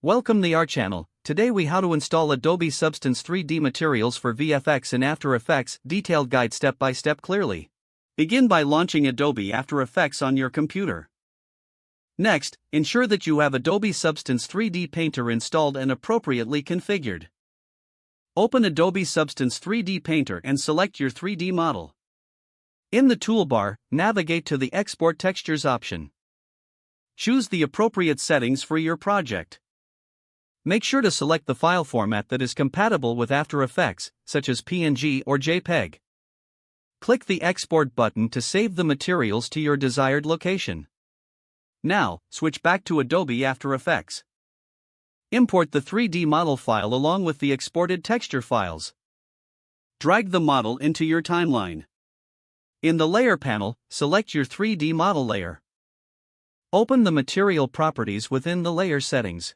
Welcome to our channel. Today we how to install Adobe Substance 3D materials for VFX and After Effects, detailed guide step by step clearly. Begin by launching Adobe After Effects on your computer. Next, ensure that you have Adobe Substance 3D Painter installed and appropriately configured. Open Adobe Substance 3D Painter and select your 3D model. In the toolbar, navigate to the Export Textures option. Choose the appropriate settings for your project. Make sure to select the file format that is compatible with After Effects, such as PNG or JPEG. Click the Export button to save the materials to your desired location. Now, switch back to Adobe After Effects. Import the 3D model file along with the exported texture files. Drag the model into your timeline. In the Layer panel, select your 3D model layer. Open the material properties within the layer settings.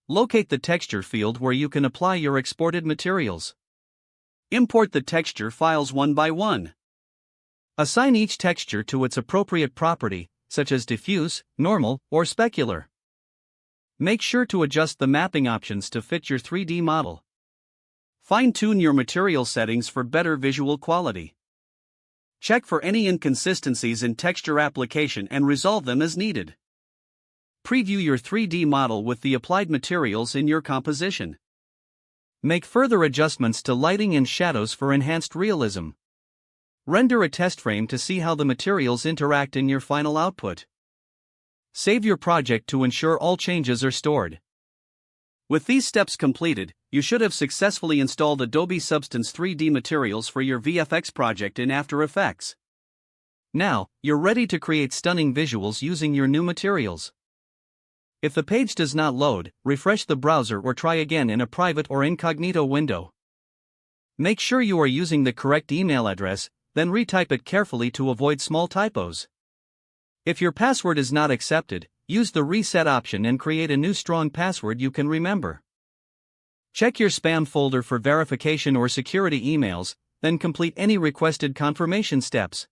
Locate the texture field where you can apply your exported materials. Import the texture files one by one. Assign each texture to its appropriate property, such as diffuse, normal, or specular. Make sure to adjust the mapping options to fit your 3D model. Fine-tune your material settings for better visual quality. Check for any inconsistencies in texture application and resolve them as needed. Preview your 3D model with the applied materials in your composition. Make further adjustments to lighting and shadows for enhanced realism. Render a test frame to see how the materials interact in your final output. Save your project to ensure all changes are stored. With these steps completed, you should have successfully installed Adobe Substance 3D materials for your VFX project in After Effects. Now, you're ready to create stunning visuals using your new materials. If the page does not load, refresh the browser or try again in a private or incognito window. Make sure you are using the correct email address, then retype it carefully to avoid small typos. If your password is not accepted, use the reset option and create a new strong password you can remember. Check your spam folder for verification or security emails, then complete any requested confirmation steps.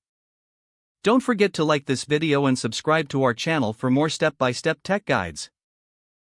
Don't forget to like this video and subscribe to our channel for more step-by-step tech guides.